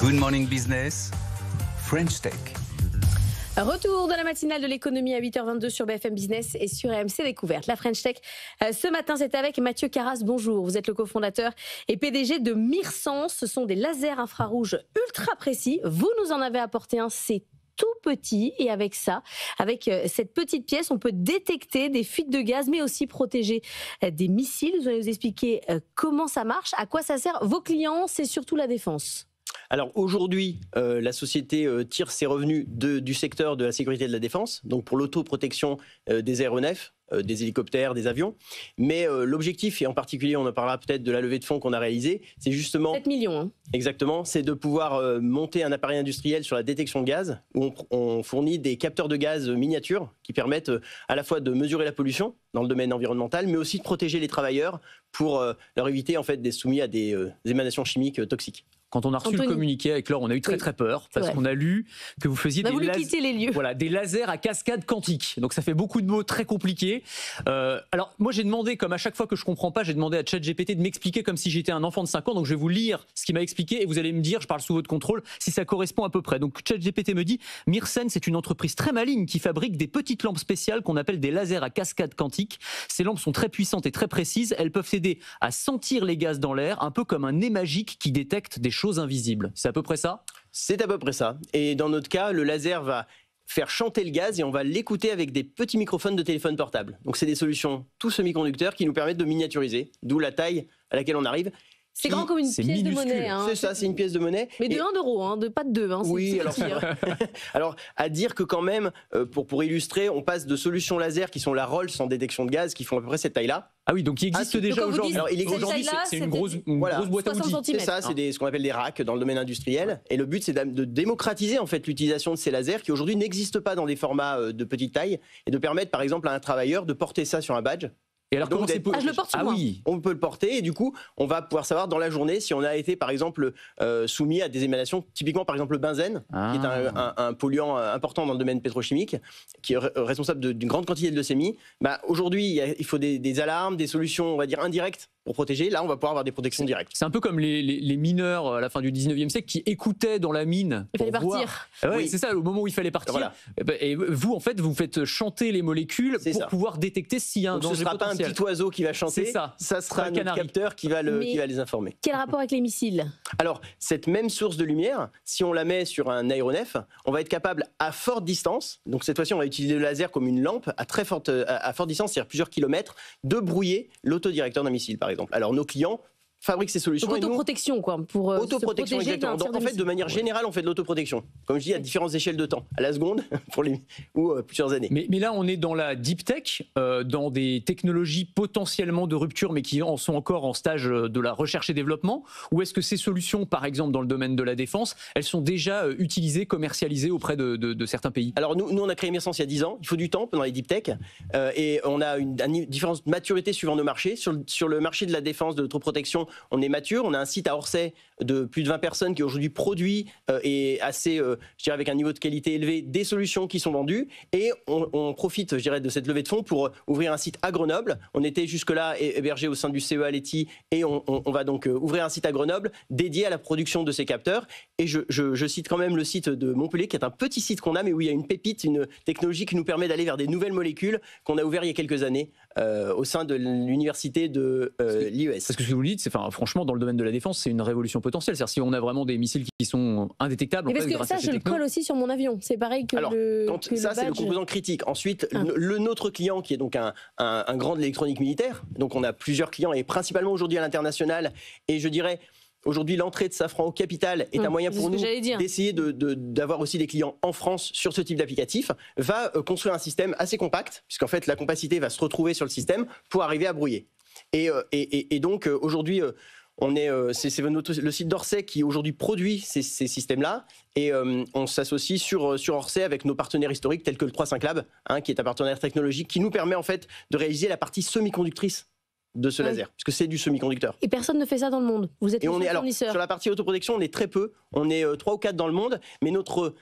Good Morning Business, French Tech. Retour de la matinale de l'économie à 8h22 sur BFM Business et sur RMC Découverte. La French Tech, ce matin, c'est avec Mathieu Carras. Bonjour, vous êtes le cofondateur et PDG de Myrsens. Ce sont des lasers infrarouges ultra précis. Vous nous en avez apporté un, c'est tout petit, et avec ça, avec cette petite pièce, on peut détecter des fuites de gaz, mais aussi protéger des missiles. Vous allez nous expliquer comment ça marche, à quoi ça sert. Vos clients, c'est surtout la défense. Alors aujourd'hui, la société tire ses revenus du secteur de la sécurité et de la défense, donc pour l'autoprotection des aéronefs, des hélicoptères, des avions. Mais l'objectif, et en particulier on en parlera peut-être de la levée de fonds qu'on a réalisée, c'est justement... 7 millions. Hein. Exactement, c'est de pouvoir monter un appareil industriel sur la détection de gaz, où on fournit des capteurs de gaz miniatures qui permettent à la fois de mesurer la pollution dans le domaine environnemental, mais aussi de protéger les travailleurs pour leur éviter en fait d'être soumis à des émanations chimiques toxiques. Quand on a reçu le communiqué avec Laure, on a eu très peur parce qu'on a lu que vous faisiez des lasers à cascade quantique. Donc ça fait beaucoup de mots très compliqués. Alors moi j'ai demandé, comme à chaque fois que je comprends pas, j'ai demandé à ChatGPT de m'expliquer comme si j'étais un enfant de 5 ans. Donc je vais vous lire ce qu'il m'a expliqué et vous allez me dire, je parle sous votre contrôle, si ça correspond à peu près. Donc ChatGPT me dit, Myrsens est une entreprise très maligne qui fabrique des petites lampes spéciales qu'on appelle des lasers à cascade quantique. Ces lampes sont très puissantes et très précises. Elles peuvent aider à sentir les gaz dans l'air, un peu comme un nez magique qui détecte des choses invisibles. C'est à peu près ça ? C'est à peu près ça. Et dans notre cas, le laser va faire chanter le gaz et on va l'écouter avec des petits microphones de téléphone portable. Donc c'est des solutions tout semi-conducteurs qui nous permettent de miniaturiser, d'où la taille à laquelle on arrive. C'est grand comme une pièce de monnaie. Hein. C'est ça, c'est une pièce de monnaie. Mais de 1 euro, hein, pas de 2. Hein, oui, alors à dire que quand même, pour illustrer, on passe de solutions laser qui sont la Rolls en détection de gaz, qui font à peu près cette taille-là. Ah oui, donc il existe déjà aujourd'hui. Alors aujourd'hui, c'est une grosse boîte à outils. C'est ça, c'est ce qu'on appelle des racks dans le domaine industriel. Et le but, c'est de démocratiser en fait l'utilisation de ces lasers qui aujourd'hui n'existent pas dans des formats de petite taille et de permettre par exemple à un travailleur de porter ça sur un badge. Et alors comment c'est je le porte sur moi. Oui, on peut le porter et du coup, on va pouvoir savoir dans la journée si on a été par exemple soumis à des émanations, typiquement par exemple le benzène, qui est un polluant important dans le domaine pétrochimique, qui est responsable d'une grande quantité de leucémie. Aujourd'hui, il faut des alarmes, des solutions, on va dire indirectes pour protéger. Là, on va pouvoir avoir des protections directes. C'est un peu comme les mineurs à la fin du 19e siècle qui écoutaient dans la mine. Il fallait partir. Oui, c'est ça, au moment où il fallait partir. Voilà. Et vous, en fait, vous faites chanter les molécules pour pouvoir détecter s'il y a un danger potentiel. Un petit oiseau qui va chanter, ça sera notre capteur qui va les informer. Quel rapport avec les missiles ? Alors, cette même source de lumière, si on la met sur un aéronef, on va être capable à forte distance, donc cette fois-ci on va utiliser le laser comme une lampe à forte distance, c'est-à-dire plusieurs kilomètres, de brouiller l'autodirecteur d'un missile par exemple. Alors nos clients fabrique ces solutions. Donc autoprotection, quoi. Pour autoprotection, exactement. Donc en fait, de manière générale, on fait de l'autoprotection. Comme je dis, à différentes échelles de temps, à la seconde ou plusieurs années. Mais là, on est dans la deep tech, dans des technologies potentiellement de rupture, mais qui en sont encore en stage de la recherche et développement. Ou est-ce que ces solutions, par exemple dans le domaine de la défense, elles sont déjà utilisées, commercialisées auprès de certains pays ? Alors nous, on a créé Myrsens il y a 10 ans. Il faut du temps pendant les deep tech. Et on a une différence de maturité suivant nos marchés. Sur le marché de la défense, de l'autoprotection, on est mature, on a un site à Orsay de plus de 20 personnes qui aujourd'hui produit et assez, je dirais avec un niveau de qualité élevé, des solutions qui sont vendues et on profite, je dirais, de cette levée de fonds pour ouvrir un site à Grenoble. On était jusque-là hébergé au sein du CEA Leti et on va donc ouvrir un site à Grenoble dédié à la production de ces capteurs. Et je cite quand même le site de Montpellier qui est un petit site qu'on a mais où il y a une pépite, une technologie qui nous permet d'aller vers des nouvelles molécules qu'on a ouvert il y a quelques années au sein de l'université de l'IES. Parce que ce que vous dites, franchement, dans le domaine de la défense, c'est une révolution potentielle. C'est-à-dire si on a vraiment des missiles qui sont indétectables. Mais parce que ça, je le colle aussi sur mon avion. C'est pareil que ça, c'est le composant critique. Ensuite, notre client, qui est donc un grand de l'électronique militaire, donc on a plusieurs clients, et principalement aujourd'hui à l'international, et je dirais... Aujourd'hui, l'entrée de Safran au capital est un moyen pour nous d'essayer d'avoir aussi des clients en France sur ce type d'applicatif, va construire un système assez compact, puisqu'en fait la compacité va se retrouver sur le système pour arriver à brouiller. Et donc aujourd'hui, c'est le site d'Orsay qui aujourd'hui produit ces systèmes-là, et on s'associe sur Orsay avec nos partenaires historiques tels que le 3.5 Lab, qui est un partenaire technologique qui nous permet en fait de réaliser la partie semi-conductrice de ce laser, puisque c'est du semi-conducteur. Et personne ne fait ça dans le monde. Vous êtes le fournisseur. Sur la partie autoprotection, on est très peu. On est 3 ou 4 dans le monde, mais notre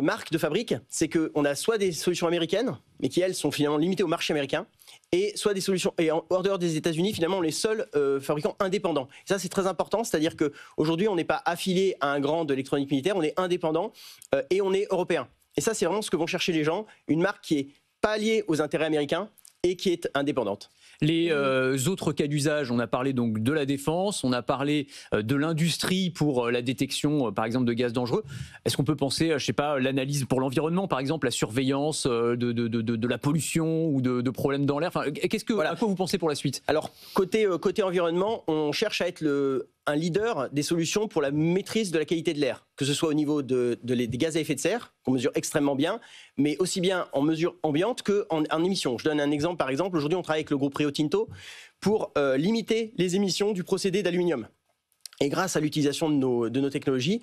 marque de fabrique, c'est qu'on a soit des solutions américaines, mais qui elles sont finalement limitées au marché américain, et soit des solutions. Et en dehors des États-Unis, finalement, on est les seuls fabricants indépendants. Et ça, c'est très important, c'est-à-dire qu'aujourd'hui, on n'est pas affilié à un grand de l'électronique militaire, on est indépendant et on est européen. Et ça, c'est vraiment ce que vont chercher les gens, une marque qui est pas liée aux intérêts américains et qui est indépendante. Les autres cas d'usage, on a parlé donc de la défense, on a parlé de l'industrie pour la détection, par exemple, de gaz dangereux. Est-ce qu'on peut penser, je sais pas, l'analyse pour l'environnement, par exemple, la surveillance de la pollution ou de problèmes dans l'air. Enfin, à quoi vous pensez pour la suite? Alors, côté environnement, on cherche à être un leader des solutions pour la maîtrise de la qualité de l'air, que ce soit au niveau des gaz à effet de serre, qu'on mesure extrêmement bien, mais aussi bien en mesure ambiante qu'en émissions. Je donne un exemple, par exemple, aujourd'hui on travaille avec le groupe Rio Tinto pour limiter les émissions du procédé d'aluminium. Et grâce à l'utilisation de nos technologies,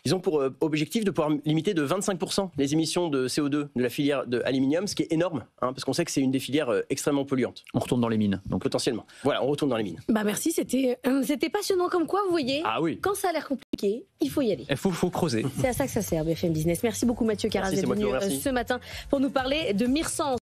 ils ont pour objectif de pouvoir limiter de 25% les émissions de CO2 de la filière de aluminium, ce qui est énorme, parce qu'on sait que c'est une des filières extrêmement polluantes. On retourne dans les mines, donc potentiellement. Voilà, on retourne dans les mines. Merci, c'était passionnant comme quoi, vous voyez. Ah oui. Quand ça a l'air compliqué, il faut y aller. Il faut creuser. C'est à ça que ça sert BFM Business. Merci beaucoup Mathieu Carras d'être venu ce matin pour nous parler de Myrsens.